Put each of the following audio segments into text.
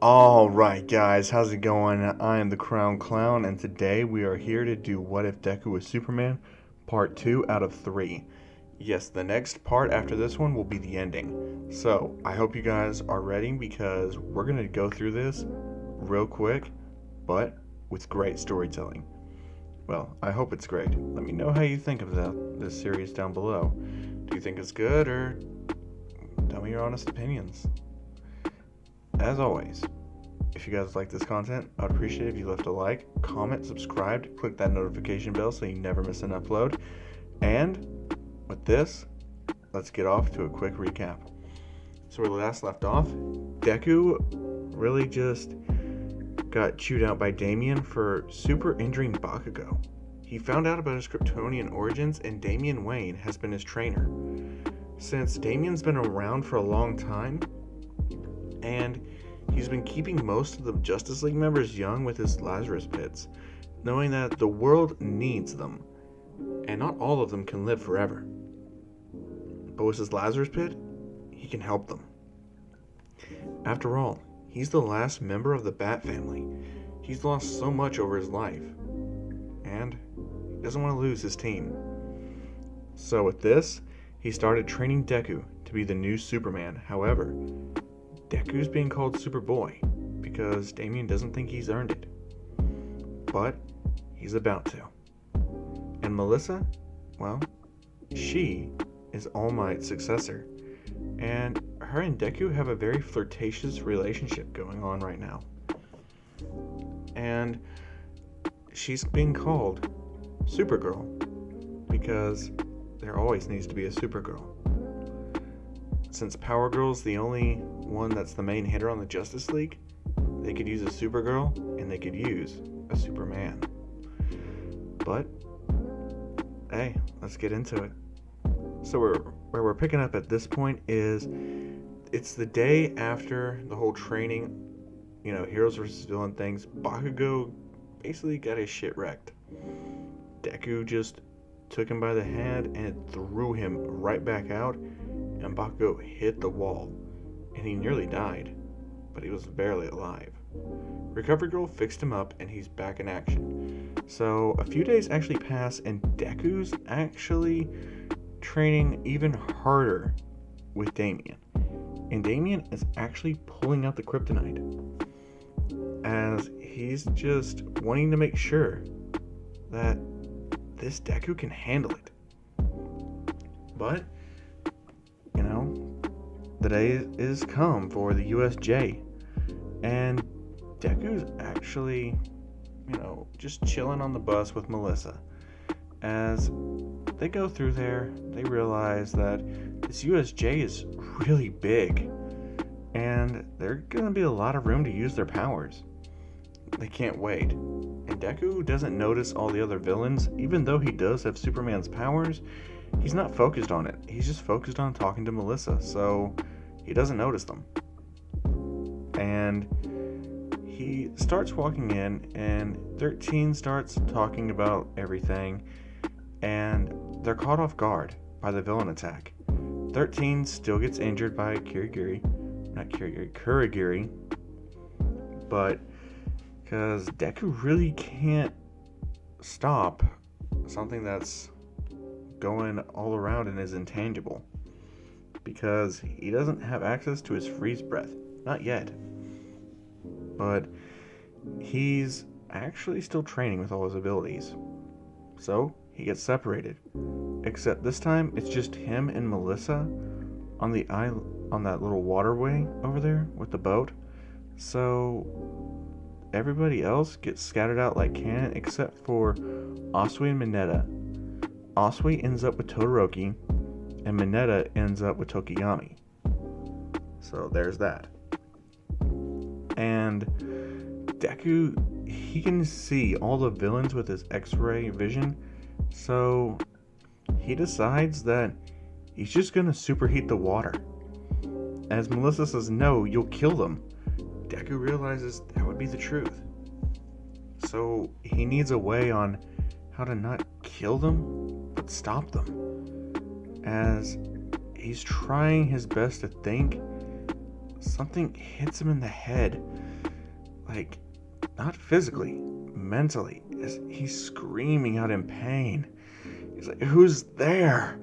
Alright guys, how's it going? I am the Crown Clown, and today we are here to do What If Deku Was Superman, part 2 out of 3. Yes, the next part after this one will be the ending. So, I hope you guys are ready because we're going to go through this real quick, but with great storytelling. Well, I hope it's great. Let me know how you think of this series down below. Do you think it's good, or tell me your honest opinions? As always, if you guys like this content, I'd appreciate it if you left a like, comment, subscribe, click that notification bell so you never miss an upload. And with this, let's get off to a quick recap. So where we last left off, Deku really just got chewed out by Damien for super injuring Bakugo. He found out about his Kryptonian origins, and Damian Wayne has been his trainer. Since Damien's been around for a long time, and he's been keeping most of the Justice League members young with his Lazarus pits, knowing that the world needs them, and not all of them can live forever. But with his Lazarus pit, he can help them. After all, he's the last member of the Bat family. He's lost so much over his life, and he doesn't want to lose his team. So with this, he started training Deku to be the new Superman. However, Deku's being called Superboy because Damien doesn't think he's earned it. But he's about to. And Melissa, well, she is All Might's successor. And her and Deku have a very flirtatious relationship going on right now. And she's being called Supergirl because there always needs to be a Supergirl. Since Power Girl's the only one that's the main hitter on the Justice League, they could use a Supergirl and they could use a Superman. But hey, let's get into it. So where we're picking up at this point is it's the day after the whole training, heroes versus villain things. Bakugo basically got his shit wrecked. Deku just took him by the hand and it threw him right back out, and Bakugo hit the wall, and he nearly died, but he was barely alive. Recovery Girl fixed him up, and he's back in action. So a few days actually pass, and Deku's actually training even harder with Damien. And Damien is actually pulling out the kryptonite, as he's just wanting to make sure that this Deku can handle it. But the day is come for the USJ, and Deku's actually, just chilling on the bus with Melissa. As they go through there, they realize that this USJ is really big, and there's gonna be a lot of room to use their powers. They can't wait. And Deku doesn't notice all the other villains, even though he does have Superman's powers. He's not focused on it. He's just focused on talking to Melissa, so he doesn't notice them. And he starts walking in, and 13 starts talking about everything, and they're caught off guard by the villain attack. 13 still gets injured by Kurogiri, but because Deku really can't stop something that's going all around and is intangible, because he doesn't have access to his freeze breath. Not yet. But he's actually still training with all his abilities. So he gets separated. Except this time it's just him and Melissa on the island, on that little waterway over there with the boat. So everybody else gets scattered out like can, except for Asui and Mineta. Asui ends up with Todoroki, and Mineta ends up with Tokiyami. So there's that. And Deku, he can see all the villains with his X-ray vision, so he decides that he's just gonna superheat the water. As Melissa says, no, you'll kill them, Deku realizes that would be the truth. So he needs a way on how to not kill them, but stop them. As he's trying his best to think, something hits him in the head. Like, not physically, mentally, as he's screaming out in pain. He's like, "Who's there?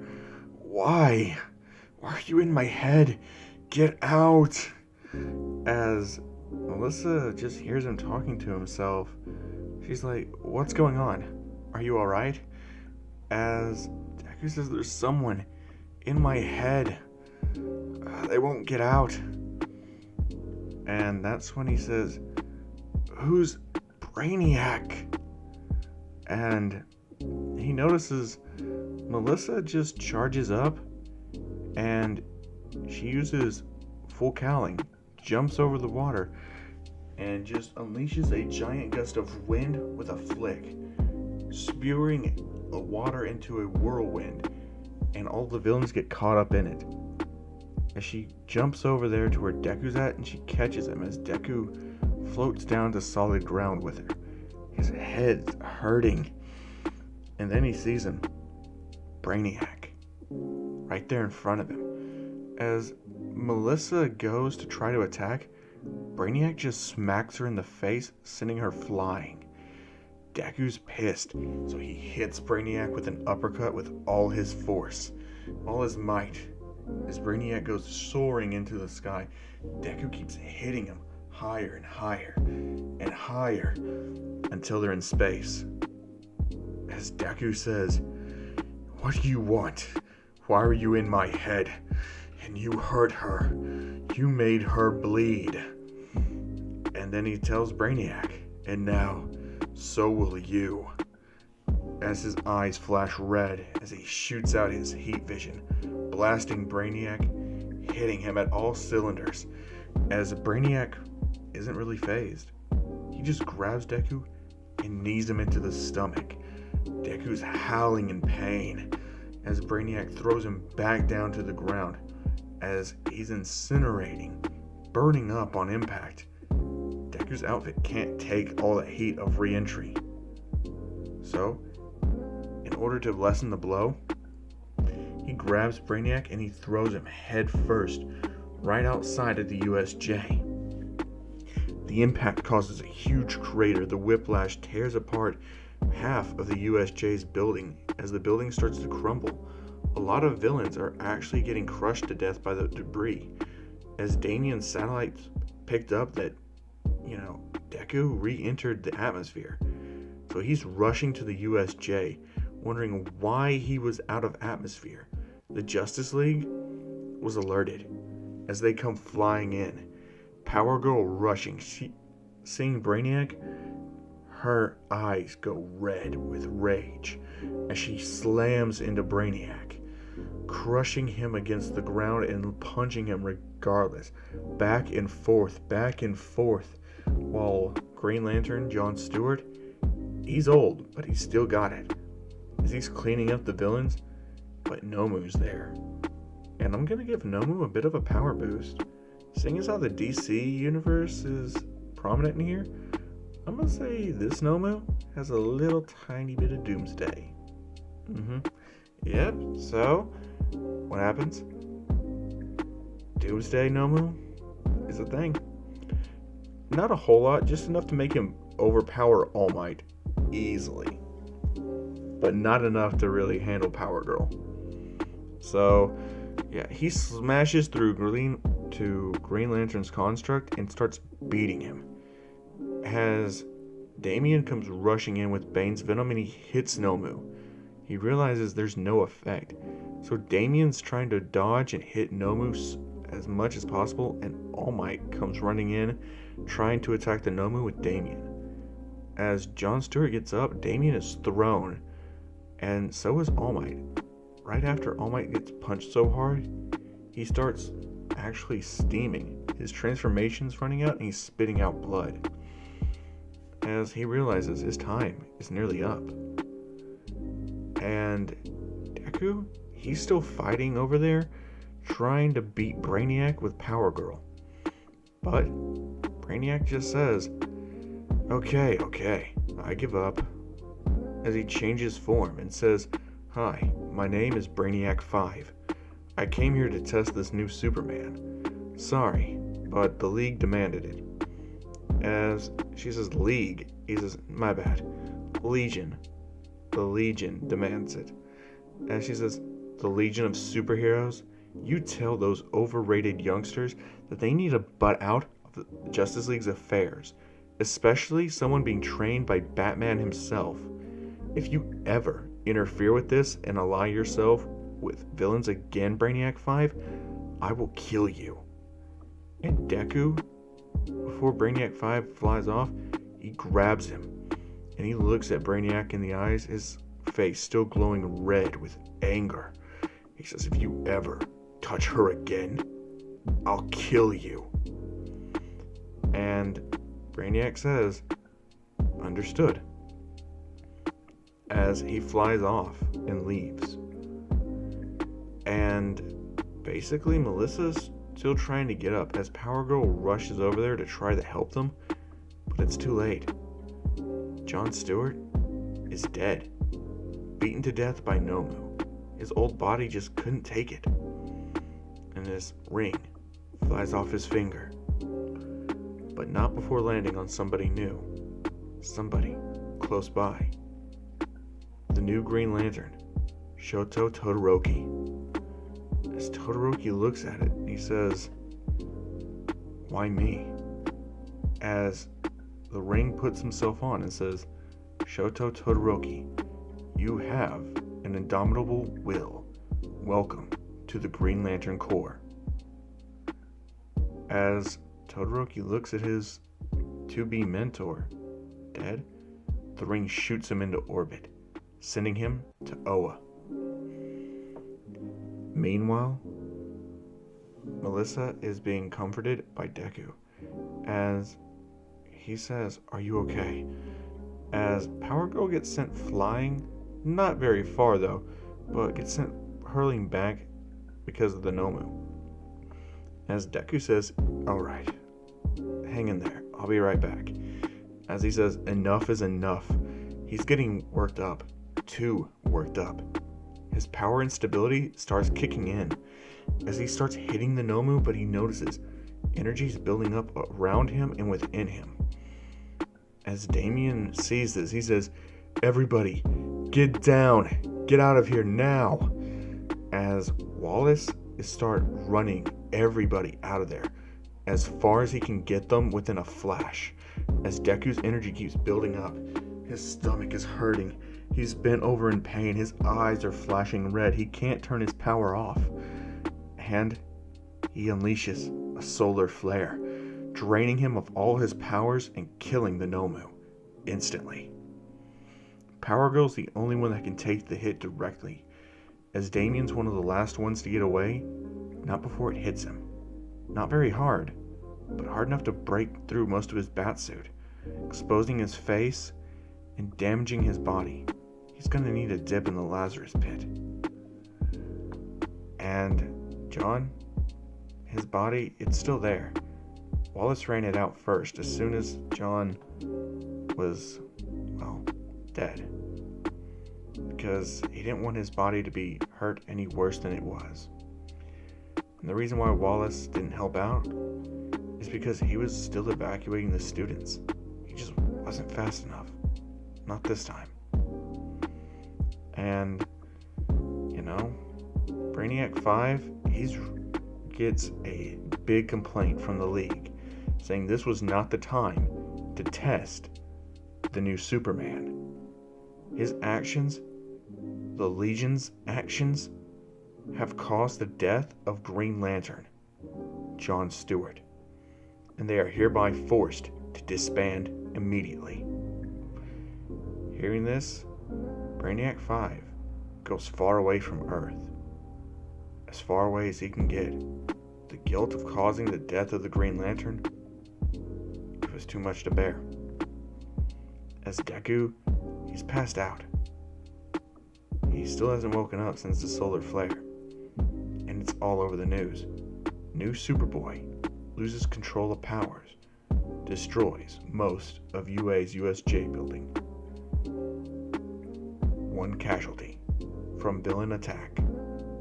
Why? Why are you in my head? Get out!" As Melissa just hears him talking to himself, she's like, "What's going on? Are you alright?" As Deku says, "There's someone in my head. They won't get out." And that's when he says, "Who's Brainiac?" And he notices Melissa just charges up and she uses full cowling, jumps over the water, and just unleashes a giant gust of wind with a flick, spewing the water into a whirlwind, and all the villains get caught up in it. As she jumps over there to where Deku's at, and she catches him as Deku floats down to solid ground with her. His head's hurting. And then he sees him, Brainiac, right there in front of him. As Melissa goes to try to attack, Brainiac just smacks her in the face, sending her flying. Deku's pissed, so he hits Brainiac with an uppercut with all his force, all his might. As Brainiac goes soaring into the sky, Deku keeps hitting him higher and higher and higher until they're in space. As Deku says, "What do you want? Why are you in my head? And you hurt her. You made her bleed." And then he tells Brainiac, "And now, so will you." As his eyes flash red as he shoots out his heat vision, blasting Brainiac, hitting him at all cylinders. As Brainiac isn't really phased, he just grabs Deku and knees him into the stomach. Deku's howling in pain as Brainiac throws him back down to the ground as he's incinerating, burning up on impact. Deku's outfit can't take all the heat of re-entry. So, in order to lessen the blow, he grabs Brainiac and he throws him head first right outside of the USJ. The impact causes a huge crater. The whiplash tears apart half of the USJ's building as the building starts to crumble. A lot of villains are actually getting crushed to death by the debris. As Damien's satellites picked up that, Deku re-entered the atmosphere. So he's rushing to the USJ, wondering why he was out of atmosphere. The Justice League was alerted as they come flying in. Power Girl rushing, seeing Brainiac, her eyes go red with rage as she slams into Brainiac, crushing him against the ground and punching him regardless, back and forth, while Green Lantern John Stewart, he's old, but he's still got it, as he's cleaning up the villains, but Nomu's there. And I'm gonna give Nomu a bit of a power boost. Seeing as how the DC universe is prominent in here, I'm gonna say this Nomu has a little tiny bit of Doomsday. Yep, so what happens? Doomsday Nomu is a thing. Not a whole lot, just enough to make him overpower All Might easily, but not enough to really handle Power Girl. So yeah, he smashes through Green Lantern's construct and starts beating him. As Damien comes rushing in with Bane's venom and he hits Nomu, he realizes there's no effect. So Damien's trying to dodge and hit Nomu as much as possible, and All Might comes running in, trying to attack the Nomu with Damien. As John Stewart gets up, Damien is thrown, and so is All Might. Right after All Might gets punched so hard, he starts actually steaming. His transformation's running out and he's spitting out blood, as he realizes his time is nearly up. And Deku, he's still fighting over there, trying to beat Brainiac with Power Girl. But Brainiac just says, Okay, I give up. As he changes form and says, "Hi, my name is Brainiac 5. I came here to test this new Superman. Sorry, but the League demanded it. As she says League, he says, my bad, Legion. The Legion demands it. As she says, the Legion of Superheroes, you tell those overrated youngsters that they need to butt out of the Justice League's affairs, especially someone being trained by Batman himself. If you ever interfere with this and ally yourself with villains again, Brainiac 5, I will kill you. And Deku, before Brainiac 5 flies off, he grabs him and he looks at Brainiac in the eyes, his face still glowing red with anger. He says, if you ever touch her again, I'll kill you. And Brainiac says, understood, as he flies off and leaves. And basically Melissa's still trying to get up as Power Girl rushes over there to try to help them, but it's too late. Jon Stewart is dead, beaten to death by Nomu. His old body just couldn't take it, and his ring flies off his finger, but not before landing on somebody new, somebody close by. The new Green Lantern, Shoto Todoroki. As Todoroki looks at it, he says, why me? As the ring puts himself on and says, Shoto Todoroki, you have an indomitable will. Welcome to the Green Lantern Corps. As Todoroki looks at his to-be mentor, dead, the ring shoots him into orbit, sending him to Oa. Meanwhile, Melissa is being comforted by Deku, as he says, are you okay? As Power Girl gets sent flying, not very far though, but gets sent hurling back because of the Nomu. As Deku says, alright, hang in there, I'll be right back. As he says, enough is enough. He's getting worked up, too worked up. His power instability starts kicking in as he starts hitting the Nomu, but he notices energy is building up around him and within him. As Damien sees this, he says, everybody, get down, get out of here now. As Wallace starts running everybody out of there as far as he can get them within a flash. As Deku's energy keeps building up, his stomach is hurting. He's bent over in pain. His eyes are flashing red. He can't turn his power off. And he unleashes a solar flare, draining him of all his powers and killing the Nomu instantly. Power Girl's the only one that can take the hit directly, as Damien's one of the last ones to get away, not before it hits him. Not very hard, but hard enough to break through most of his batsuit, exposing his face and damaging his body. He's gonna need a dip in the Lazarus pit. And John, his body, it's still there. Wallace ran it out first as soon as John was, well, dead. Because he didn't want his body to be hurt any worse than it was. And the reason why Wallace didn't help out is because he was still evacuating the students. He just wasn't fast enough. Not this time. And, Brainiac 5, he gets a big complaint from the League, saying this was not the time to test the new Superman. His actions, the Legion's actions, have caused the death of Green Lantern, Jon Stewart, and they are hereby forced to disband immediately. Hearing this, Brainiac 5 goes far away from Earth, as far away as he can get. The guilt of causing the death of the Green Lantern, it was too much to bear. As Deku, he's passed out. He still hasn't woken up since the solar flare, and it's all over the news. New Superboy loses control of powers, destroys most of UA's USJ building. One casualty from villain attack,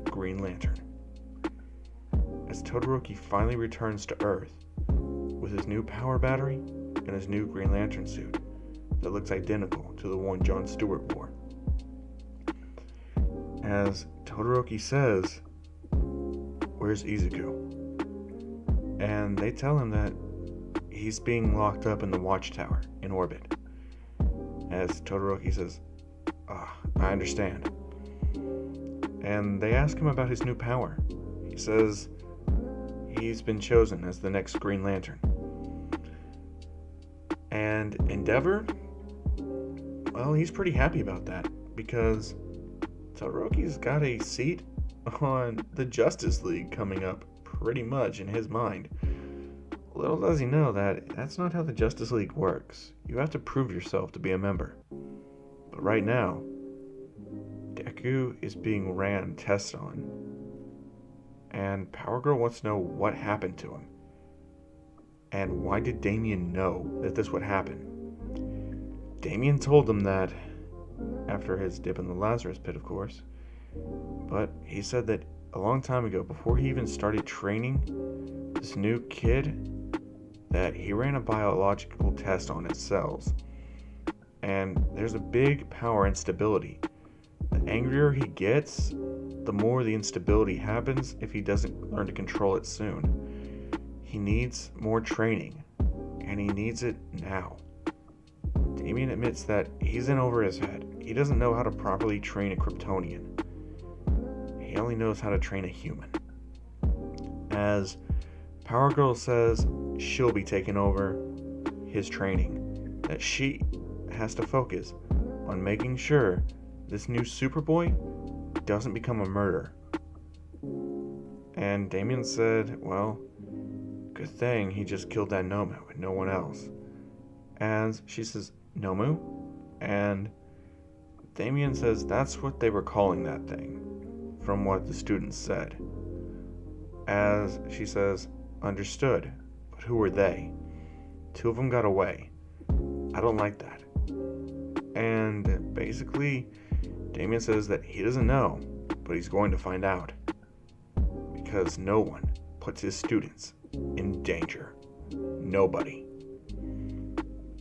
Green Lantern. As Todoroki finally returns to Earth, with his new power battery and his new Green Lantern suit that looks identical to the one Jon Stewart wore. As Todoroki says, "Where's Izuku?" And they tell him that he's being locked up in the watchtower in orbit. As Todoroki says, I understand. And they ask him about his new power. He says he's been chosen as the next Green Lantern. And Endeavor, well, he's pretty happy about that because Todoroki's got a seat on the Justice League coming up pretty much in his mind. Little does he know that that's not how the Justice League works. You have to prove yourself to be a member. But right now, Deku is being ran tests on. And Power Girl wants to know what happened to him. And why did Damien know that this would happen? Damien told him that after his dip in the Lazarus Pit, of course. But he said that a long time ago, before he even started training this new kid, that he ran a biological test on its cells. And there's a big power instability. The angrier he gets, the more the instability happens if he doesn't learn to control it soon. He needs more training, and he needs it now. Damien admits that he's in over his head. He doesn't know how to properly train a Kryptonian. He only knows how to train a human. As Power Girl says she'll be taking over his training, that she has to focus on making sure this new Superboy doesn't become a murderer. And Damien said, well, good thing he just killed that Nomu and no one else. And she says, Nomu? And Damien says that's what they were calling that thing, from what the students said. As she says, understood, but who were they? Two of them got away. I don't like that. And basically, Damien says that he doesn't know, but he's going to find out. Because no one puts his students in danger. Nobody.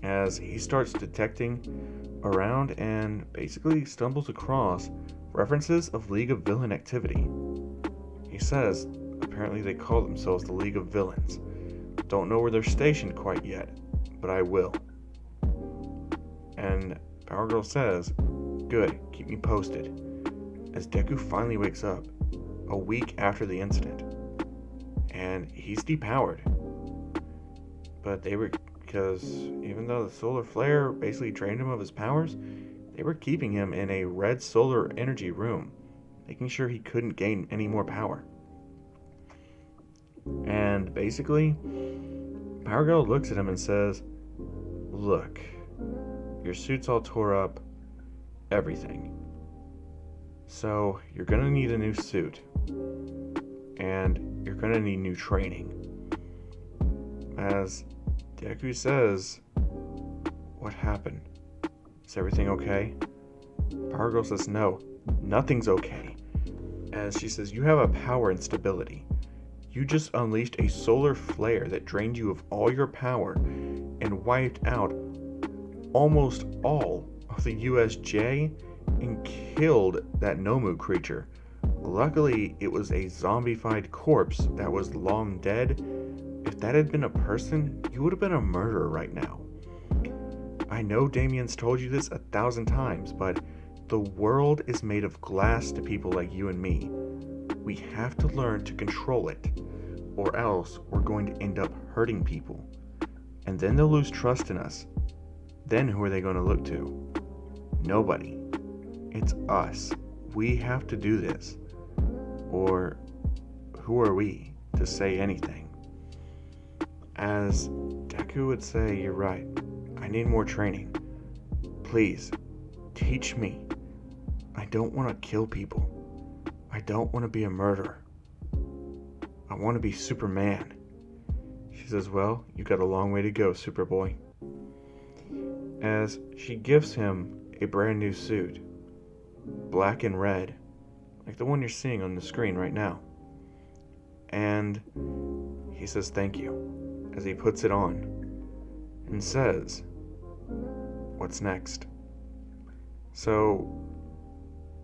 As he starts detecting around and basically stumbles across references of League of Villain activity. He says, apparently they call themselves the League of Villains. Don't know where they're stationed quite yet, but I will. And Power Girl says, good, keep me posted. As Deku finally wakes up, a week after the incident. And he's depowered. But because even though the solar flare basically drained him of his powers, they were keeping him in a red solar energy room, making sure he couldn't gain any more power. And basically, Power Girl looks at him and says, look, your suit's all tore up, everything. So you're gonna need a new suit, and you're gonna need new training. As Deku says, what happened? Is everything okay? Power Girl says, no, nothing's okay. As she says, you have a power instability. You just unleashed a solar flare that drained you of all your power and wiped out almost all of the USJ and killed that Nomu creature. Luckily, it was a zombified corpse that was long dead. If that had been a person, you would have been a murderer right now. I know Damien's told you this 1,000 times, but the world is made of glass to people like you and me. We have to learn to control it, or else we're going to end up hurting people. And then they'll lose trust in us. Then who are they going to look to? Nobody. It's us. We have to do this. Or who are we to say anything? As Deku would say, you're right. I need more training. Please, teach me. I don't want to kill people. I don't want to be a murderer. I want to be Superman. She says, well, you got a long way to go, Superboy. As she gives him a brand new suit, black and red, like the one you're seeing on the screen right now. And he says, thank you. as he puts it on and says, "What's next?" So,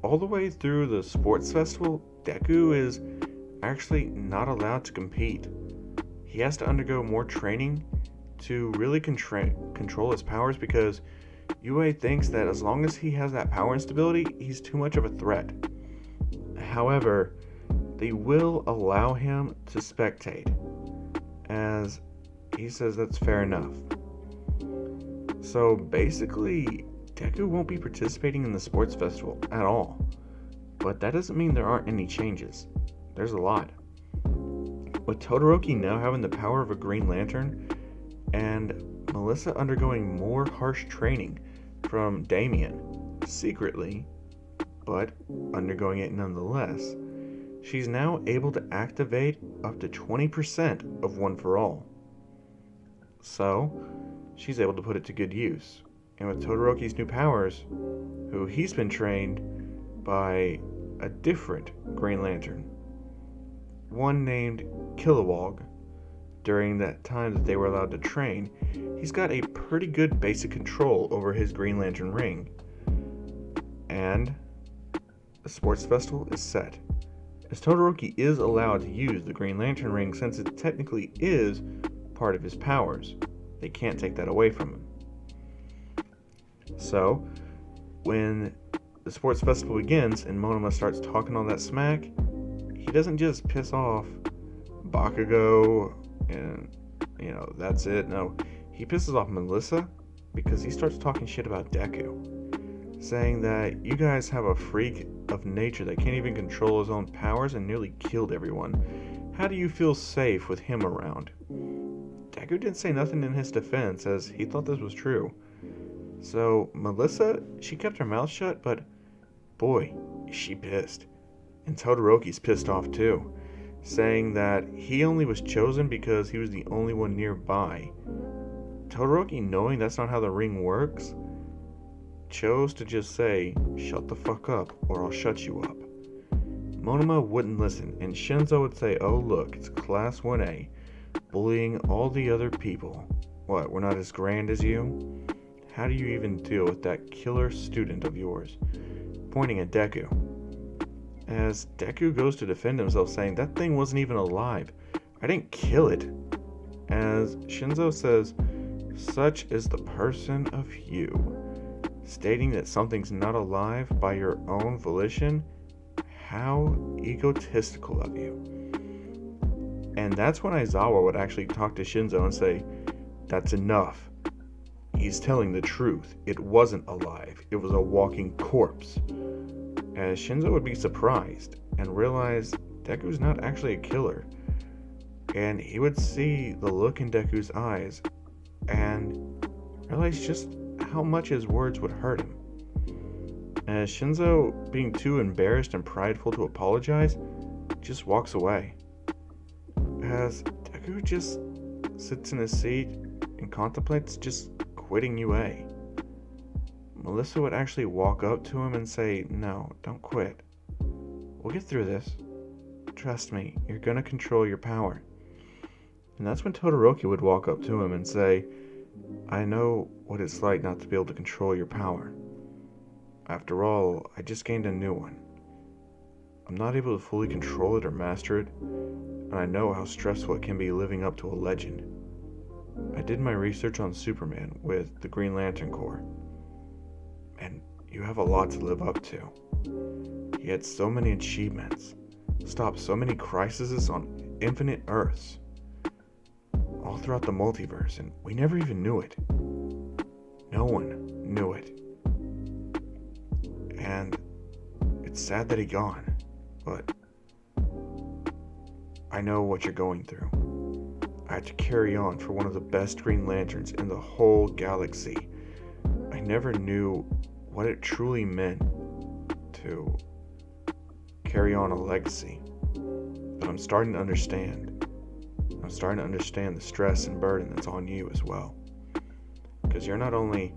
all the way through the sports festival, Deku is actually not allowed to compete. He has to undergo more training to really control his powers because UA thinks that as long as he has that power instability, he's too much of a threat. However, they will allow him to spectate, as he says that's fair enough. So basically, Deku won't be participating in the sports festival at all. But that doesn't mean there aren't any changes. There's a lot. With Todoroki now having the power of a Green Lantern, and Melissa undergoing more harsh training from Damien, secretly, but undergoing it nonetheless, she's now able to activate up to 20% of One for All. So, she's able to put it to good use. And with Todoroki's new powers, who he's been trained by a different Green Lantern, one named Kilowog, during that time that they were allowed to train, he's got a pretty good basic control over his Green Lantern ring. And the sports festival is set, as Todoroki is allowed to use the Green Lantern ring since it technically is part of his powers. They can't take that away from him. So, when the sports festival begins and Monoma starts talking all that smack, he doesn't just piss off Bakugo and, that's it. No, he pisses off Melissa because he starts talking shit about Deku, saying that you guys have a freak of nature that can't even control his own powers and nearly killed everyone. How do you feel safe with him around? Deku didn't say nothing in his defense, as he thought this was true. So Melissa, she kept her mouth shut, but boy, is she pissed. And Todoroki's pissed off too, saying that he only was chosen because he was the only one nearby. Todoroki, knowing that's not how the ring works, chose to just say, "Shut the fuck up, or I'll shut you up." Monoma wouldn't listen, and Shinzo would say, "Oh look, it's Class 1A, bullying all the other people. What, we're not as grand as you? How do you even deal with that killer student of yours?" Pointing at Deku. As Deku goes to defend himself, saying, "That thing wasn't even alive. I didn't kill it." As Shinzo says, "Such is the person of you." Stating that something's not alive by your own volition. How egotistical of you. And that's when Aizawa would actually talk to Shinzo and say, "That's enough. He's telling the truth. It wasn't alive. It was a walking corpse." As Shinzo would be surprised and realize Deku's not actually a killer. And he would see the look in Deku's eyes and realize just how much his words would hurt him. As Shinzo, being too embarrassed and prideful to apologize, just walks away. As Deku just sits in his seat and contemplates just quitting UA. Melissa would actually walk up to him and say, "No, don't quit. We'll get through this. Trust me, you're gonna control your power." And that's when Todoroki would walk up to him and say, "I know what it's like not to be able to control your power. After all, I just gained a new one. I'm not able to fully control it or master it, and I know how stressful it can be living up to a legend. I did my research on Superman with the Green Lantern Corps, and you have a lot to live up to. He had so many achievements, stopped so many crises on infinite Earths, all throughout the multiverse, and we never even knew it. No one knew it. And it's sad that he's gone, but I know what you're going through. I had to carry on for one of the best Green Lanterns in the whole galaxy. I never knew what it truly meant to carry on a legacy, but I'm starting to understand. I'm starting to understand the stress and burden that's on you as well. Because you're not only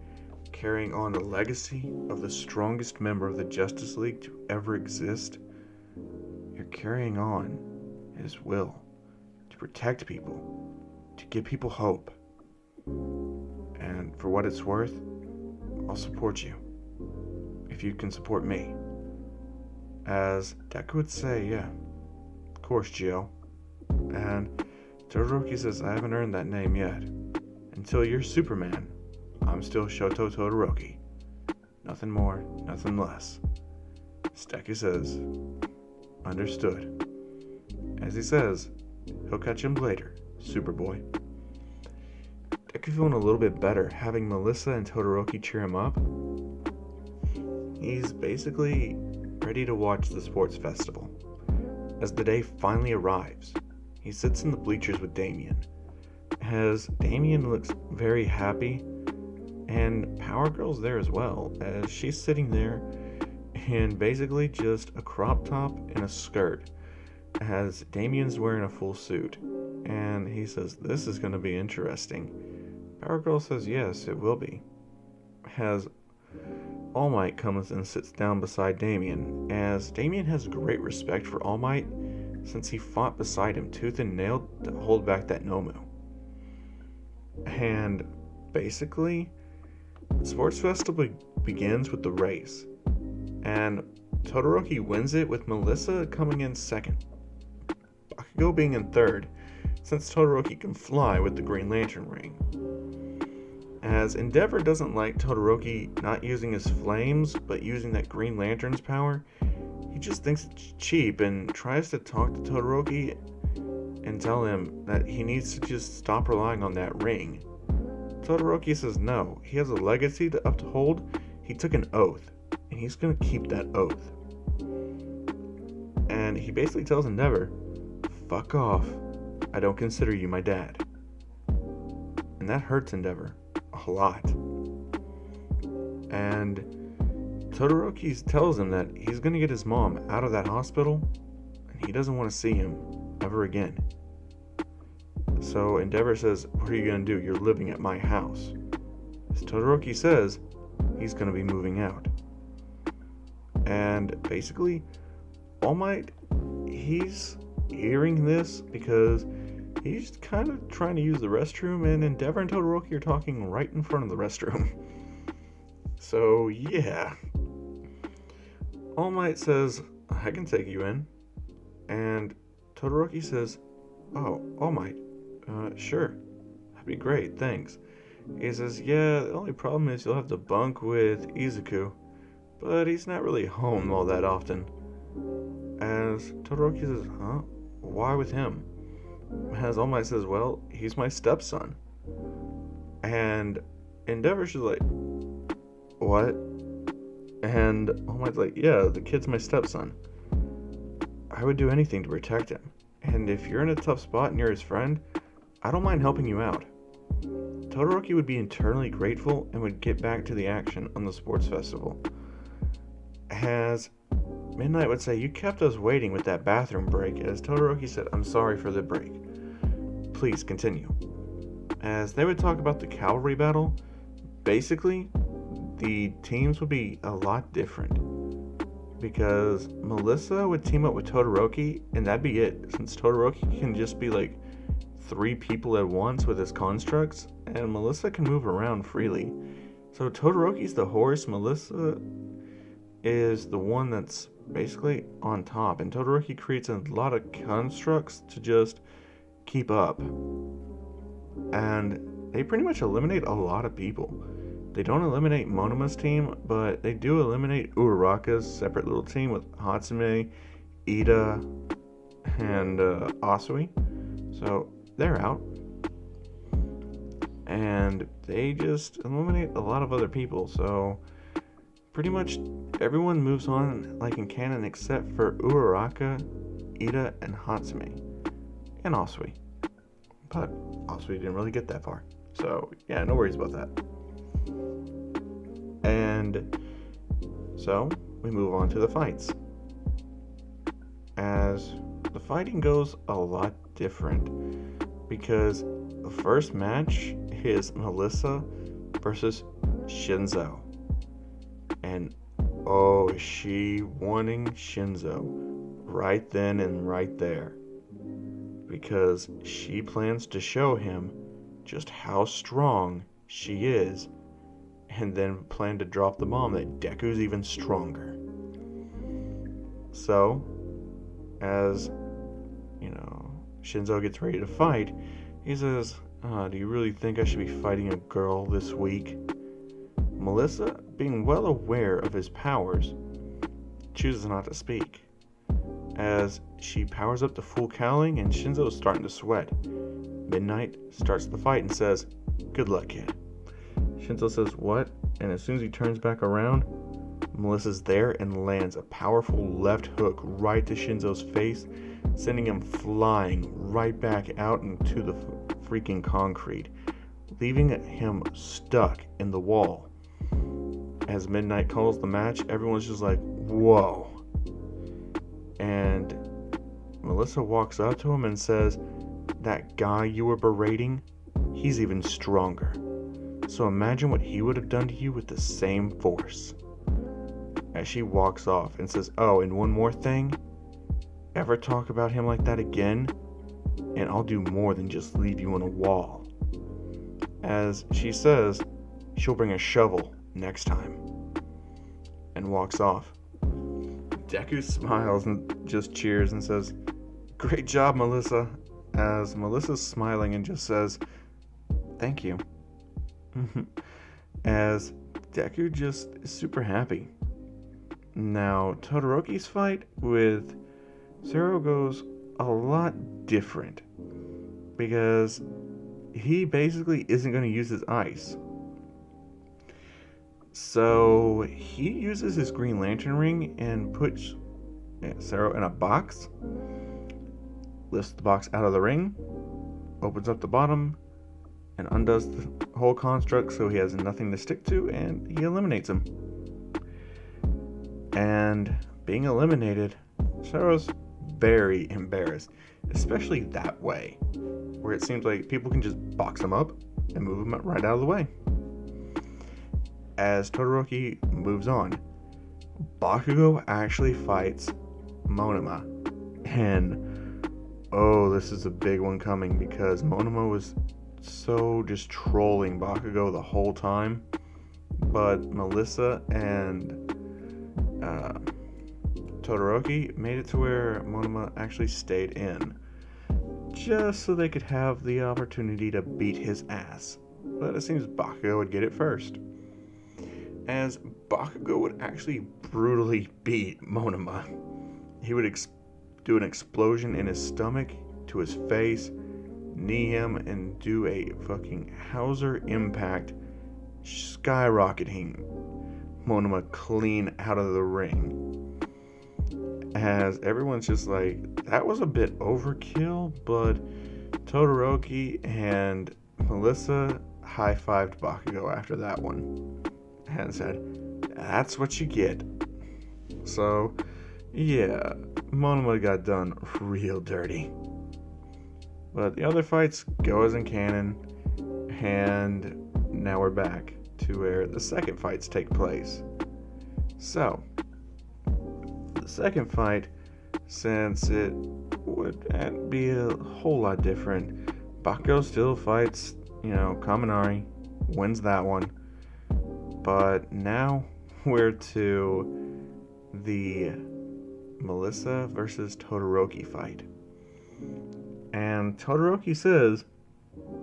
carrying on the legacy of the strongest member of the Justice League to ever exist, you're carrying on his will to protect people, to give people hope. And for what it's worth, I'll support you. If you can support me. As Deku would say, yeah, of course, Gio. And Todoroki says, I haven't earned that name yet. Until you're Superman, I'm still Shoto Todoroki. Nothing more, nothing less. Deku says, understood. As he says, he'll catch him later, Superboy. Deku feeling a little bit better, having Melissa and Todoroki cheer him up. He's basically ready to watch the sports festival. As the day finally arrives, he sits in the bleachers with Damien. As Damien looks very happy, and Power Girl's there as well, as she's sitting there in basically just a crop top and a skirt, as Damien's wearing a full suit. And he says, this is going to be interesting. Power Girl says, yes, it will be. As All Might comes and sits down beside Damien, as Damien has great respect for All Might since he fought beside him tooth and nail to hold back that Nomu. And basically, the sports festival begins with the race, and Todoroki wins it with Melissa coming in second, Bakugo being in third, since Todoroki can fly with the Green Lantern ring. As Endeavor doesn't like Todoroki not using his flames, but using that Green Lantern's power, he just thinks it's cheap and tries to talk to Todoroki and tell him that he needs to just stop relying on that ring. Todoroki says no, he has a legacy to uphold, he took an oath, and he's gonna keep that oath. And he basically tells Endeavor, fuck off, I don't consider you my dad. And that hurts Endeavor a lot. And Todoroki tells him that he's gonna get his mom out of that hospital, and he doesn't want to see him ever again. So Endeavor says, what are you gonna do? You're living at my house. As Todoroki says, he's gonna be moving out. And basically, All Might, he's hearing this because he's kind of trying to use the restroom, and Endeavor and Todoroki are talking right in front of the restroom. So yeah. All Might says, I can take you in. And Todoroki says, oh, All Might, sure. That'd be great, thanks. He says, yeah, the only problem is you'll have to bunk with Izuku, but he's not really home all that often. As Todoroki says, huh? Why with him? As All Might says, well, he's my stepson. And Endeavor's just like, what? And All Might's like, yeah, the kid's my stepson. I would do anything to protect him. And if you're in a tough spot and you're his friend, I don't mind helping you out. Todoroki would be internally grateful and would get back to the action on the sports festival. As Midnight would say, you kept us waiting with that bathroom break, as Todoroki said, I'm sorry for the break. Please continue. As they would talk about the cavalry battle, basically, the teams would be a lot different. Because Melissa would team up with Todoroki, and that'd be it, since Todoroki can just be like 3 people at once with his constructs, and Melissa can move around freely. So Todoroki's the horse, Melissa is the one that's basically on top, and Todoroki creates a lot of constructs to just keep up. And they pretty much eliminate a lot of people. They don't eliminate Monoma's team, but they do eliminate Uraraka's separate little team with Hatsume, Ida, and Asui. So they're out. And they just eliminate a lot of other people. So pretty much everyone moves on like in canon except for Uraraka, Ida, and Hatsume. And Asui. But Asui didn't really get that far. So yeah, no worries about that. And so we move on to the fights. As the fighting goes a lot different, because the first match is Melissa versus Shinzo. And oh, is she wanting Shinzo right then and right there. because she plans to show him just how strong she is, and then plan to drop the bomb that Deku's even stronger. So, as Shinzo gets ready to fight, he says, do you really think I should be fighting a girl this weak? Melissa, being well aware of his powers, chooses not to speak, as she powers up to full cowling and Shinzo is starting to sweat. Midnight starts the fight and says, good luck, kid. Shinzo says, what? And as soon as he turns back around, Melissa's there and lands a powerful left hook right to Shinzo's face, sending him flying right back out into the freaking concrete, leaving him stuck in the wall. As Midnight calls the match, everyone's just like, whoa. And Melissa walks up to him and says, that guy you were berating, he's even stronger. So imagine what he would have done to you with the same force. As she walks off and says, oh, and one more thing, ever talk about him like that again, and I'll do more than just leave you on a wall. As she says, she'll bring a shovel next time, and walks off. Deku smiles and just cheers and says, great job, Melissa, as Melissa's smiling and just says, thank you. As Deku just is super happy. Now, Todoroki's fight with Zero goes a lot different, because he basically isn't going to use his ice. So he uses his Green Lantern ring and puts Zero in a box, lifts the box out of the ring, opens up the bottom, and undoes the whole construct so he has nothing to stick to, and he eliminates him. And being eliminated, Zero's very embarrassed, especially that way, where it seems like people can just box him up and move him right out of the way. As Todoroki moves on, Bakugo actually fights Monoma, and this is a big one coming, because Monoma was so just trolling Bakugo the whole time, but Melissa and Todoroki made it to where Monoma actually stayed in, just so they could have the opportunity to beat his ass. But it seems Bakugo would get it first, as Bakugo would actually brutally beat Monoma. He would do an explosion in his stomach to his face, knee him, and do a fucking Hauser impact, skyrocketing Monoma clean out of the ring. As everyone's just like, that was a bit overkill, but Todoroki and Melissa high-fived Bakugo after that one and said, that's what you get. So, yeah, Monoma got done real dirty. But the other fights go as in canon, and now we're back to where the second fights take place. So, the second fight, since it would be a whole lot different, Bakugo still fights, Kaminari, wins that one. But now we're to the Melissa versus Todoroki fight. And Todoroki says,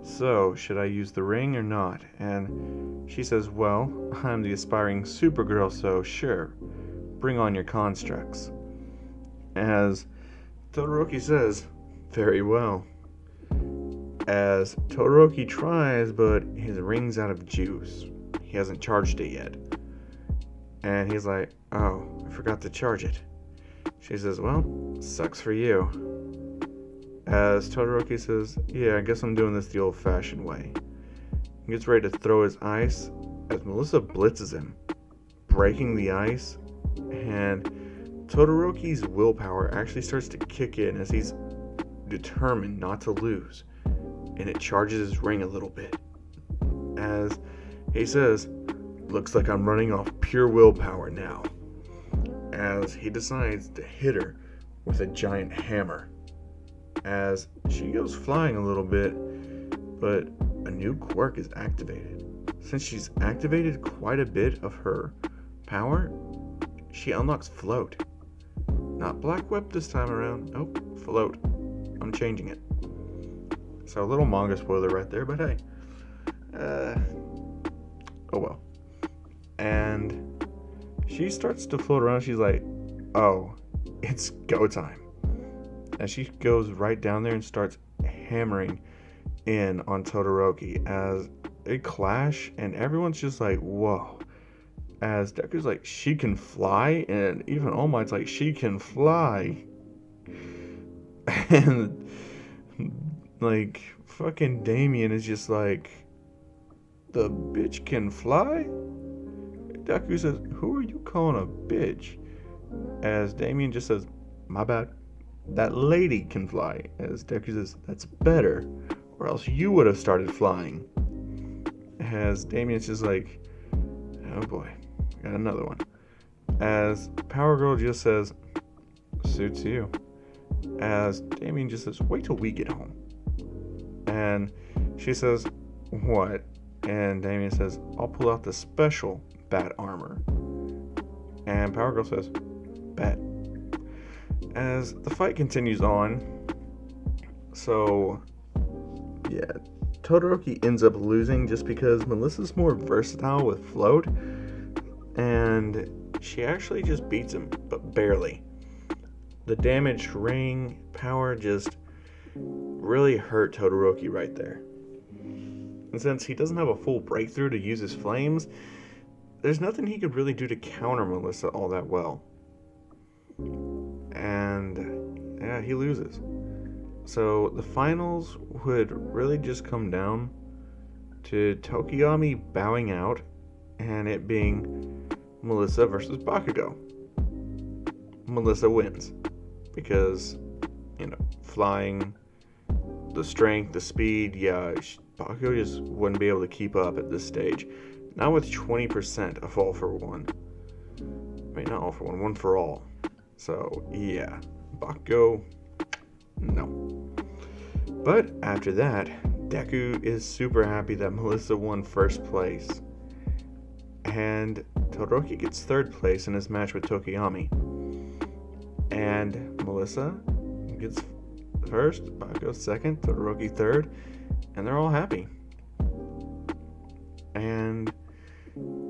so, should I use the ring or not? And she says, well, I'm the aspiring Supergirl, so sure, bring on your constructs. As Todoroki says, very well. As Todoroki tries, but his ring's out of juice. He hasn't charged it yet. And he's like, oh, I forgot to charge it. She says, well, sucks for you. As Todoroki says, yeah, I guess I'm doing this the old-fashioned way. He gets ready to throw his ice as Melissa blitzes him, breaking the ice, and Todoroki's willpower actually starts to kick in as he's determined not to lose, and it charges his ring a little bit. As he says, looks like I'm running off pure willpower now, as he decides to hit her with a giant hammer. as she goes flying a little bit, but a new quirk is activated. Since she's activated quite a bit of her power, she unlocks float. Not black whip this time around. Nope, float. I'm changing it. So a little manga spoiler right there, but hey. Oh well. And she starts to float around. She's like, oh, it's go time. And she goes right down there and starts hammering in on Todoroki as they clash, and everyone's just like, whoa. As Deku's like, she can fly, and even All Might's like, she can fly. And like fucking Damien is just like, the bitch can fly? Deku says, who are you calling a bitch? As Damien just says, my bad. That lady can fly. As Deku says, that's better, or else you would have started flying. As Damien's just like, oh boy, got another one. As Power Girl just says, suits you. As Damien just says, wait till we get home. And she says, what? And Damien says, I'll pull out the special bat armor. And Power Girl says, bet. As the fight continues on, so yeah, Todoroki ends up losing just because Melissa's more versatile with float, and she actually just beats him, but barely. The damaged ring power just really hurt Todoroki right there. And since he doesn't have a full breakthrough to use his flames, there's nothing he could really do to counter Melissa all that well. And yeah, he loses. So the finals would really just come down to Tokiyami bowing out and it being Melissa versus Bakugo. Melissa wins because, flying, the strength, the speed, Bakugo just wouldn't be able to keep up at this stage. Not with 20% of all for one. I mean, not all for one, one for all. So, yeah, Bakugo, no. But after that, Deku is super happy that Melissa won first place. And Todoroki gets third place in his match with Tokiyami. And Melissa gets first, Bakugo second, Todoroki third, and they're all happy. And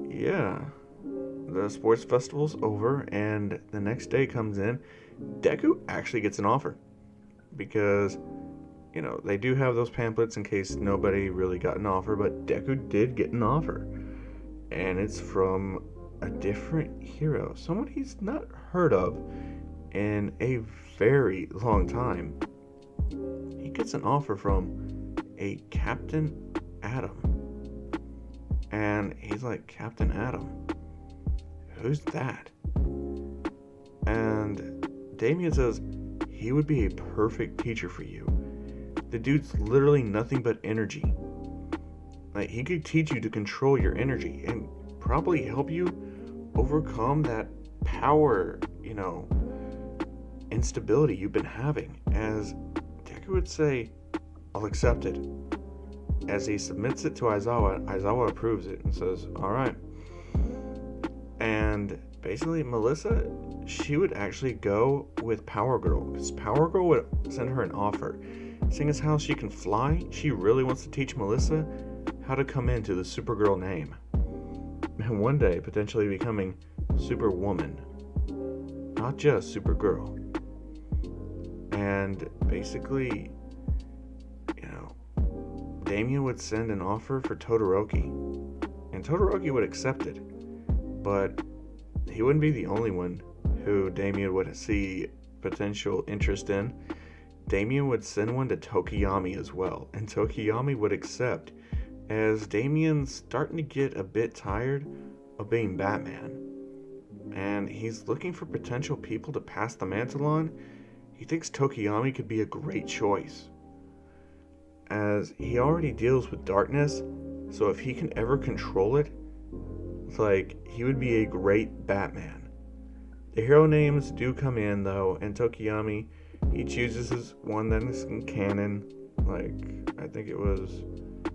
yeah, the sports festival's over, and the next day comes in. Deku actually gets an offer because, they do have those pamphlets in case nobody really got an offer, but Deku did get an offer, and it's from a different hero, someone he's not heard of in a very long time. He gets an offer from a Captain Atom, and he's like, Captain Atom? Who's that? And Damien says, he would be a perfect teacher for you. The dude's literally nothing but energy. Like, he could teach you to control your energy and probably help you overcome that power, instability you've been having. As Deku would say, I'll accept it. As he submits it to Aizawa, Aizawa approves it and says, alright. And basically, Melissa, she would actually go with Power Girl, because Power Girl would send her an offer. Seeing as how she can fly, she really wants to teach Melissa how to come into the Supergirl name. And one day, potentially becoming Superwoman. Not just Supergirl. And basically, Damien would send an offer for Todoroki. And Todoroki would accept it. But he wouldn't be the only one who Damien would see potential interest in. Damien would send one to Tokiyami as well, and Tokiyami would accept, as Damien's starting to get a bit tired of being Batman, and he's looking for potential people to pass the mantle on. He thinks Tokiyami could be a great choice, as he already deals with darkness, so if he can ever control it, he would be a great Batman. The hero names do come in though, and Tokiyami, He chooses his one that is in canon, like I think it was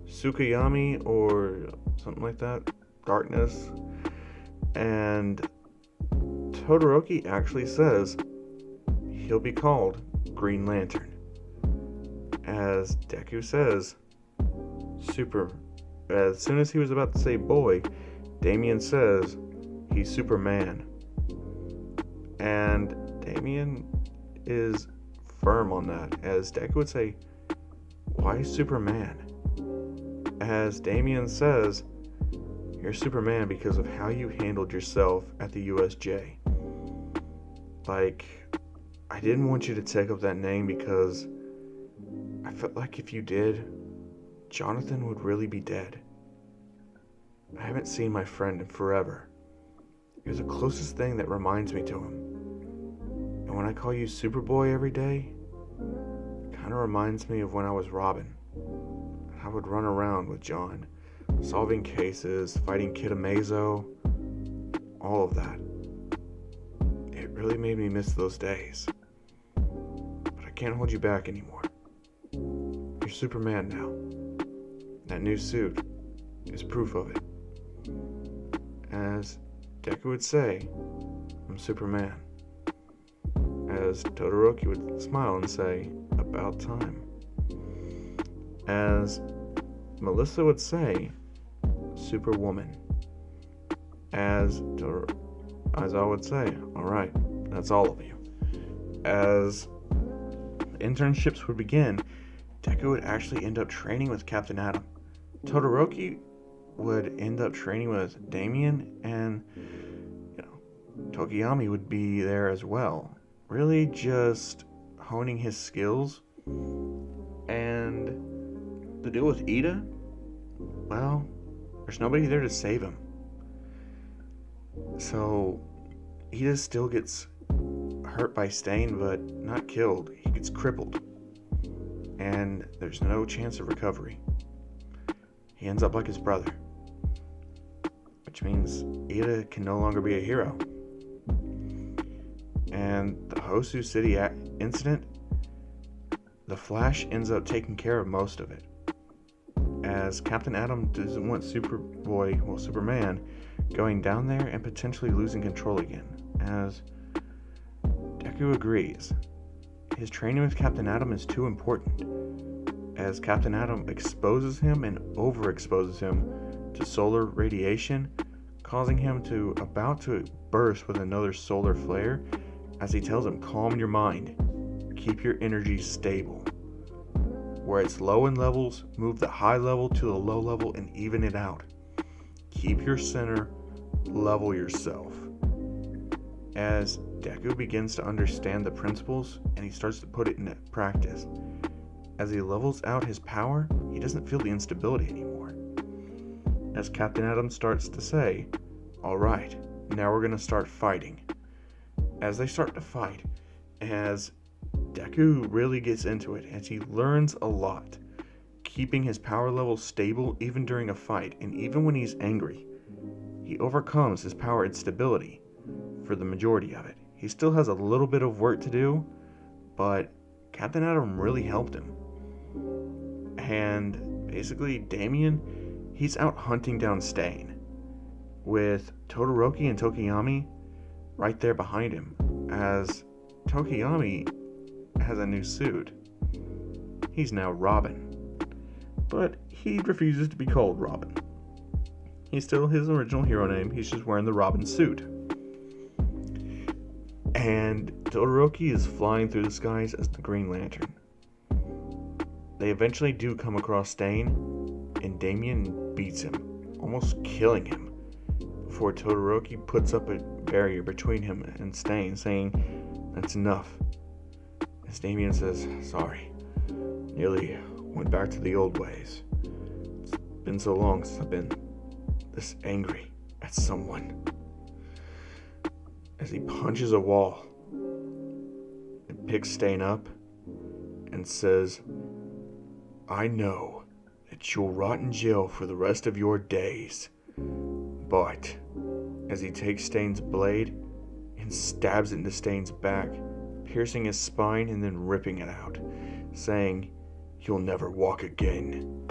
Tsukiyami or something like that, Darkness. And Todoroki actually says he'll be called Green Lantern. As Deku says, Super. As soon as he was about to say boy, Damien says he's Superman. And Damien is firm on that, as Deku would say, why Superman? As Damien says, you're Superman because of how you handled yourself at the USJ. Like, I didn't want you to take up that name because I felt like if you did, Jonathan would really be dead. I haven't seen my friend in forever. You're the closest thing that reminds me to him. And when I call you Superboy every day, it kind of reminds me of when I was Robin. I would run around with John, solving cases, fighting Kid Amazo, all of that. It really made me miss those days. But I can't hold you back anymore. You're Superman now. That new suit is proof of it. As Deku would say, I'm Superman. As Todoroki would smile and say, about time. As Melissa would say, Superwoman. As I would say, alright, that's all of you. As internships would begin, Deku would actually end up training with Captain Atom. Todoroki would end up training with Damien, and Tokiyami would be there as well. Really just honing his skills. And the deal with Ida, well, there's nobody there to save him. So Ida still gets hurt by Stain, but not killed. He gets crippled. And there's no chance of recovery. He ends up like his brother. Which means Ida can no longer be a hero. And the Hosu City incident, the Flash ends up taking care of most of it. As Captain Atom doesn't want Superman, going down there and potentially losing control again. As Deku agrees. His training with Captain Atom is too important, as Captain Atom exposes him and overexposes him to solar radiation, causing him to about to burst with another solar flare, as he tells him, calm your mind, keep your energy stable. Where it's low in levels, move the high level to the low level and even it out. Keep your center, level yourself. As Deku begins to understand the principles and he starts to put it into practice. As he levels out his power, he doesn't feel the instability anymore. As Captain Atom starts to say, alright, now we're going to start fighting. As they start to fight, as Deku really gets into it, as he learns a lot, keeping his power level stable even during a fight, and even when he's angry, he overcomes his power instability for the majority of it. He still has a little bit of work to do, but Captain Atom really helped him. And basically, Damien, he's out hunting down Stain, with Todoroki and Tokiyami right there behind him, as Tokiyami has a new suit. He's now Robin, but he refuses to be called Robin. He's still his original hero name, he's just wearing the Robin suit. And Todoroki is flying through the skies as the Green Lantern. They eventually do come across Stain, and Damien beats him, almost killing him, before Todoroki puts up a barrier between him and Stain, saying, that's enough. As Damien says, sorry, nearly went back to the old ways. It's been so long since I've been this angry at someone. As he punches a wall and picks Stain up and says, I know that you'll rot in jail for the rest of your days. But as he takes Stain's blade and stabs it into Stain's back, piercing his spine and then ripping it out, saying, "You'll never walk again,"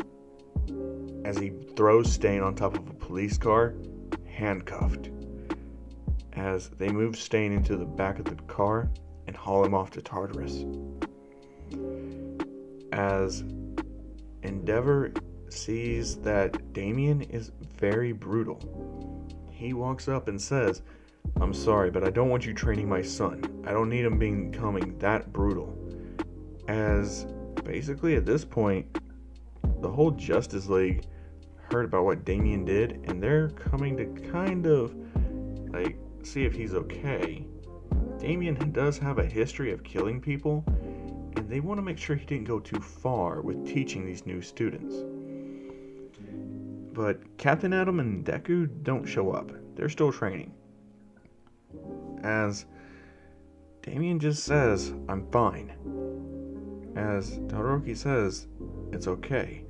as he throws Stain on top of a police car, handcuffed. As they move Stain into the back of the car and haul him off to Tartarus. As Endeavor sees that Damien is very brutal, he walks up and says, "I'm sorry, but I don't want you training my son. I don't need him becoming that brutal." As basically at this point, the whole Justice League heard about what Damien did, and they're coming to kind of see if he's okay. Damien does have a history of killing people, and they want to make sure he didn't go too far with teaching these new students. But Captain Atom and Deku don't show up. They're still training. As Damien just says, "I'm fine." As Todoroki says, "It's okay,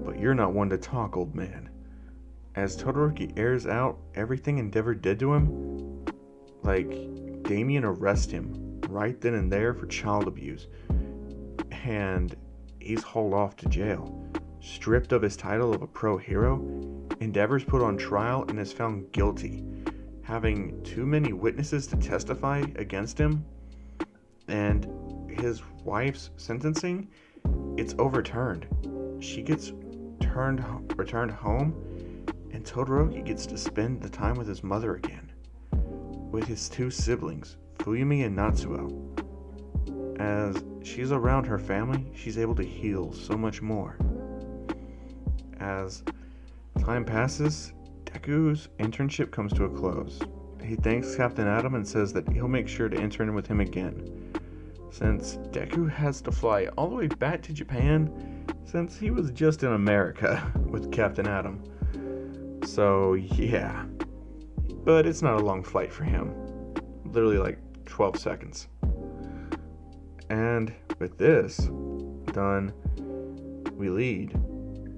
but you're not one to talk, old man." As Todoroki airs out everything Endeavor did to him, Damien arrests him right then and there for child abuse, and he's hauled off to jail, stripped of his title of a pro hero. Endeavor's put on trial and is found guilty, having too many witnesses to testify against him, and his wife's sentencing, it's overturned. She gets returned home, and Todoroki gets to spend the time with his mother again, with his two siblings, Fuyumi and Natsuo. As she's around her family, she's able to heal so much more. As time passes, Deku's internship comes to a close. He thanks Captain Atom and says that he'll make sure to intern with him again, since Deku has to fly all the way back to Japan, since he was just in America with Captain Atom. So yeah, but it's not a long flight for him, literally 12 seconds. And with this done, we lead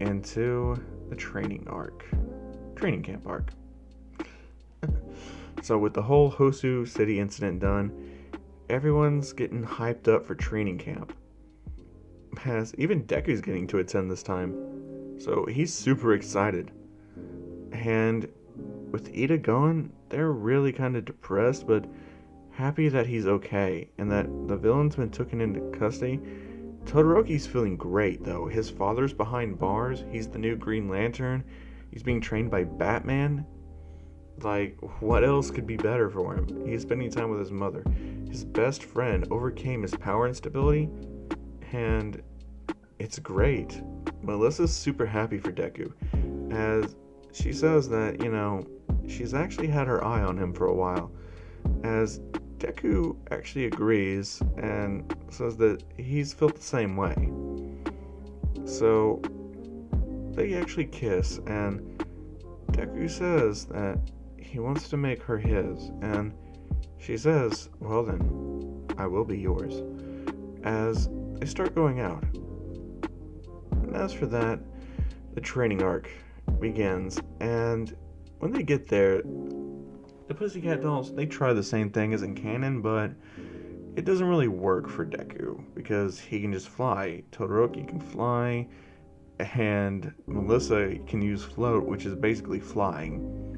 into the training camp arc. So with the whole Hosu City incident done, everyone's getting hyped up for training camp. As even Deku's getting to attend this time, so he's super excited. And with Ida gone, they're really kind of depressed, but happy that he's okay and that the villain's been taken into custody. Todoroki's feeling great though. His father's behind bars. He's the new Green Lantern. He's being trained by Batman. What else could be better for him? He's spending time with his mother. His best friend overcame his power instability, and it's great. Melissa's super happy for Deku, as she says that, she's actually had her eye on him for a while, as Deku actually agrees and says that he's felt the same way. So they actually kiss, and Deku says that he wants to make her his, and she says, "Well then, I will be yours," as they start going out. And as for that, the training arc begins, and when they get there, the Pussycat Dolls, they try the same thing as in canon, but it doesn't really work for Deku, because he can just fly. Todoroki can fly, and Melissa can use float, which is basically flying.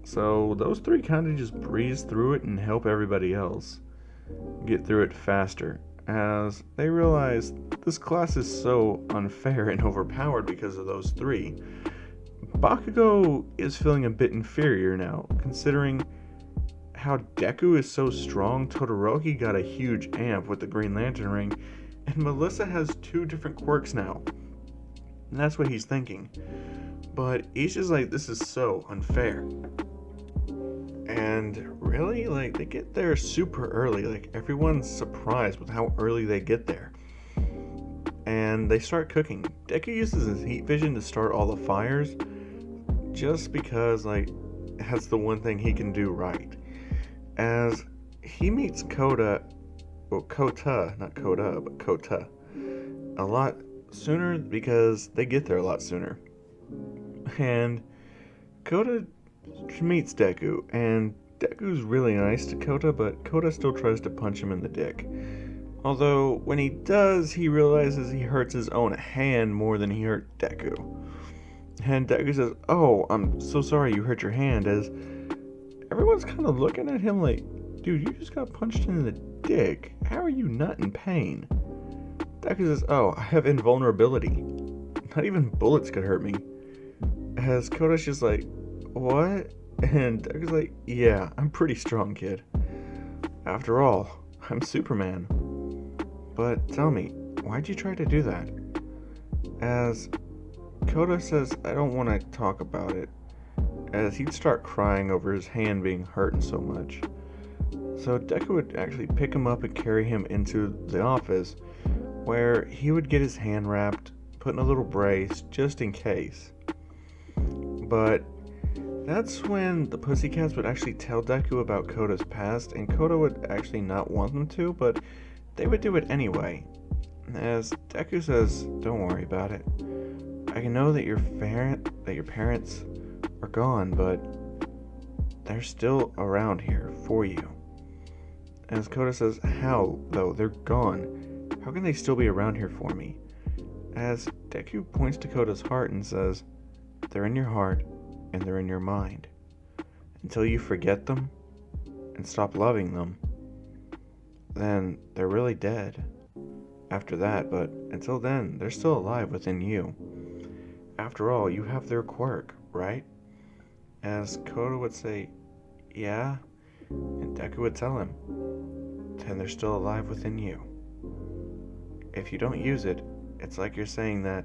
So those three kind of just breeze through it and help everybody else get through it faster, as they realize this class is so unfair and overpowered because of those three. Bakugo is feeling a bit inferior now, considering how Deku is so strong. Todoroki got a huge amp with the Green Lantern ring, and Melissa has 2 different quirks now. And that's what he's thinking. But he's just this is so unfair. And really, they get there super early. Everyone's surprised with how early they get there. And they start cooking. Deku uses his heat vision to start all the fires, just because, that's the one thing he can do right. As he meets Kota, not Kota, but Kota, a lot sooner, because they get there a lot sooner. And Kota meets Deku, and Deku's really nice to Kota, but Kota still tries to punch him in the dick. Although, when he does, he realizes he hurts his own hand more than he hurt Deku. And Deku says, "Oh, I'm so sorry you hurt your hand," as everyone's kind of looking at him like, "Dude, you just got punched in the dick. How are you not in pain?" Deku says, "Oh, I have invulnerability. Not even bullets could hurt me." As Koda's just like, "What?" And Deku's like, "Yeah, I'm pretty strong, kid. After all, I'm Superman. But tell me, why'd you try to do that?" As Koda says, "I don't want to talk about it," as he'd start crying over his hand being hurt so much. So Deku would actually pick him up and carry him into the office, where he would get his hand wrapped, put in a little brace, just in case. But that's when the Pussycats would actually tell Deku about Koda's past, and Koda would actually not want them to, but they would do it anyway. As Deku says, "Don't worry about it. I can know that your parents are gone, but they're still around here for you." As Koda says, "How, though? They're gone. How can they still be around here for me?" As Deku points to Koda's heart and says, "They're in your heart, and they're in your mind. Until you forget them, and stop loving them, then they're really dead. After that, but until then, they're still alive within you. After all, you have their quirk, right?" As Koda would say, "Yeah," and Deku would tell him, "Then they're still alive within you. If you don't use it, it's like you're saying that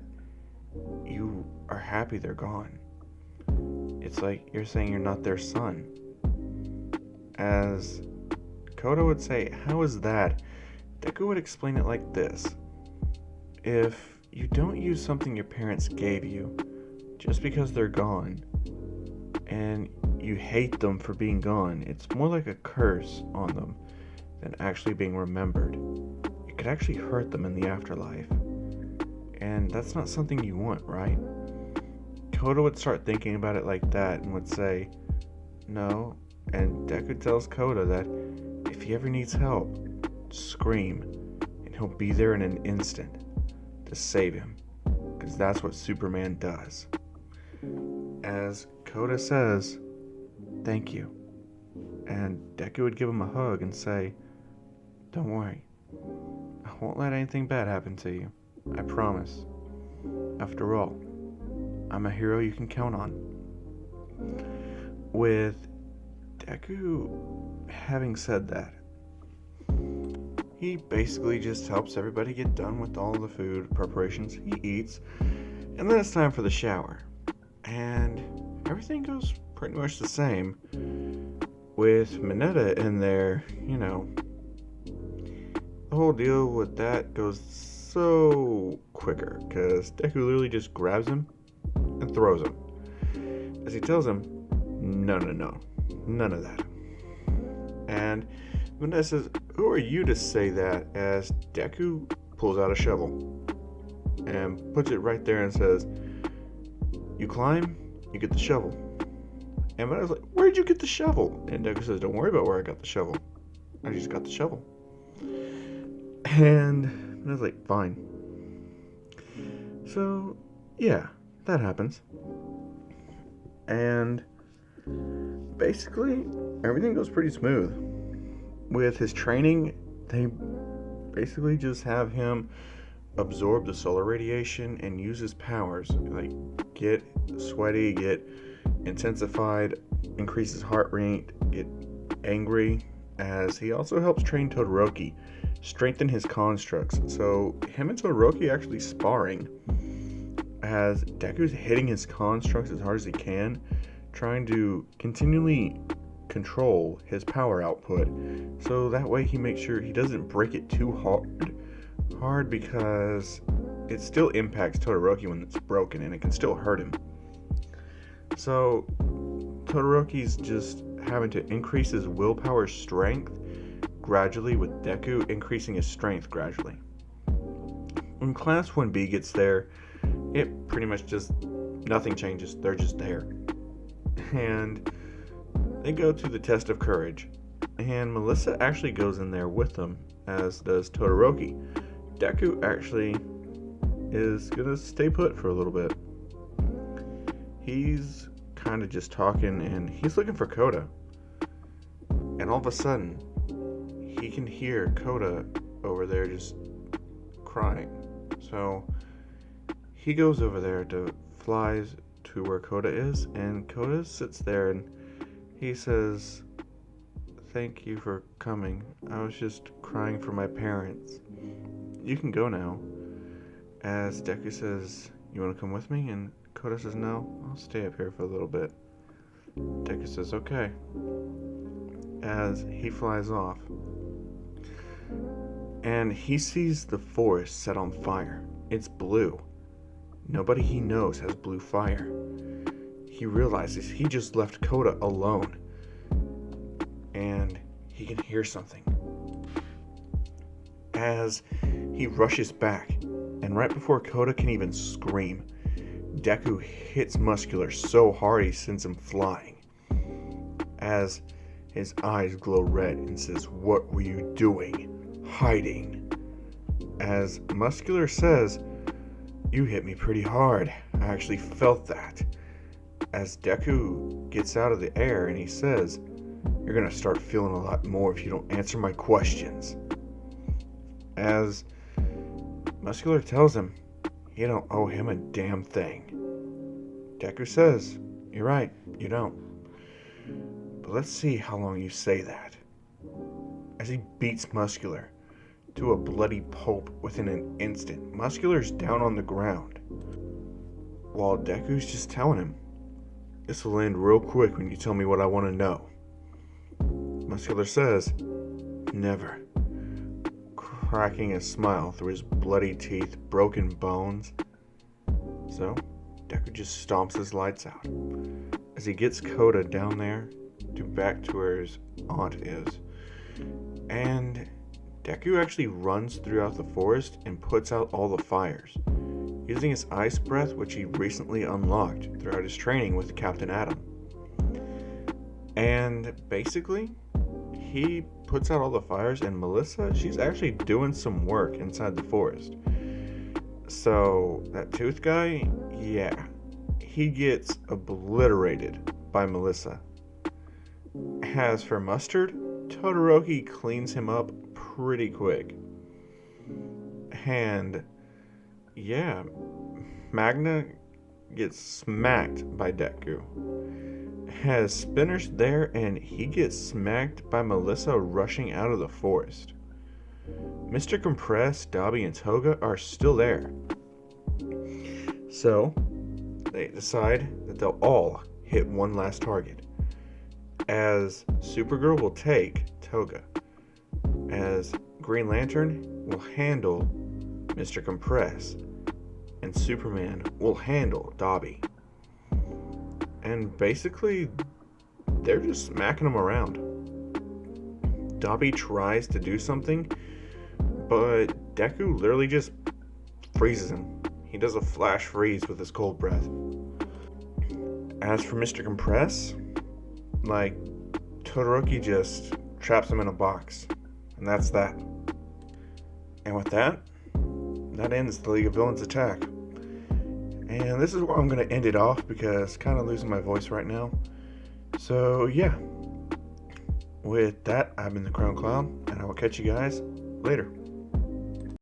you are happy they're gone. It's like you're saying you're not their son." As Koda would say, "How is that?" Deku would explain it like this. If you don't use something your parents gave you just because they're gone, and you hate them for being gone, it's more like a curse on them than actually being remembered. It could actually hurt them in the afterlife. And that's not something you want, right?" Koda would start thinking about it like that and would say, "No," and Deku tells Koda that if he ever needs help, scream, and he'll be there in an instant to save him, because that's what Superman does. As Koda says, "Thank you," and Deku would give him a hug and say, "Don't worry, I won't let anything bad happen to you, I promise. After all, I'm a hero you can count on." With Deku having said that, he basically just helps everybody get done with all the food preparations he eats, and then it's time for the shower. And everything goes pretty much the same, with Mineta in there. The whole deal with that goes so quicker, because Deku literally just grabs him and throws him, as he tells him, no, none of that. And Mineta says, "Who are you to say that?" as Deku pulls out a shovel and puts it right there and says, "You climb, you get the shovel." And Mineta's like, "Where'd you get the shovel?" And Deku says, "Don't worry about where I got the shovel. I just got the shovel." And Mineta's like, "Fine." So, yeah, that happens. And basically, everything goes pretty smooth. With his training, they basically just have him absorb the solar radiation and use his powers, like get sweaty, get intensified, increase his heart rate, get angry, as he also helps train Todoroki, strengthen his constructs. So him and Todoroki actually sparring, as Deku's hitting his constructs as hard as he can, trying to continually control his power output, so that way he makes sure he doesn't break it too hard, because it still impacts Todoroki when it's broken, and it can still hurt him. So Todoroki's just having to increase his willpower strength gradually, with Deku increasing his strength gradually. When Class 1B gets there, it pretty much just nothing changes. They're just there. And They go to the test of courage, and Melissa actually goes in there with them, as does Todoroki. Deku actually is gonna stay put for a little bit. He's kind of just talking, and he's looking for Koda. And all of a sudden, he can hear Koda over there just crying. So he goes over there to flies to where Koda is, and Koda sits there and he says, "Thank you for coming. I was just crying for my parents. You can go now." As Deku says, "You want to come with me?" And Koda says, "No, I'll stay up here for a little bit." Deku says, "Okay." As he flies off, and he sees the forest set on fire. It's blue. Nobody he knows has blue fire. He realizes he just left Koda alone, and he can hear something. As he rushes back, and right before Koda can even scream, Deku hits Muscular so hard he sends him flying. As his eyes glow red and says, "What were you doing? Hiding?" As Muscular says, "You hit me pretty hard. I actually felt that." As Deku gets out of the air and he says, "You're gonna start feeling a lot more if you don't answer my questions." As Muscular tells him he don't owe him a damn thing. Deku says, "You're right, you don't. But let's see how long you say that." As he beats Muscular to a bloody pulp within an instant, Muscular's down on the ground, while Deku's just telling him, "This will end real quick when you tell me what I want to know." Muscular says, "Never," cracking a smile through his bloody teeth, broken bones. So, Deku just stomps his lights out as he gets Koda down there back to where his aunt is. And Deku actually runs throughout the forest and puts out all the fires, using his ice breath, which he recently unlocked throughout his training with Captain Atom. And basically, he puts out all the fires, and Melissa, she's actually doing some work inside the forest. So, that tooth guy, yeah, he gets obliterated by Melissa. As for Mustard, Todoroki cleans him up pretty quick. And, yeah, Magna gets smacked by Deku. Has Spinner's there, and he gets smacked by Melissa rushing out of the forest. Mr. Compress, Dobby, and Toga are still there. So, they decide that they'll all hit one last target. As Supergirl will take Toga. As Green Lantern will handle Mr. Compress. And Superman will handle Dobby. And basically, they're just smacking him around. Dobby tries to do something, but Deku literally just freezes him. He does a flash freeze with his cold breath. As for Mr. Compress, Todoroki just traps him in a box. And that's that. And with that, that ends the League of Villains attack. And this is where I'm going to end it off because kind of losing my voice right now. So yeah, with that, I've been the Crown Clown, and I will catch you guys later.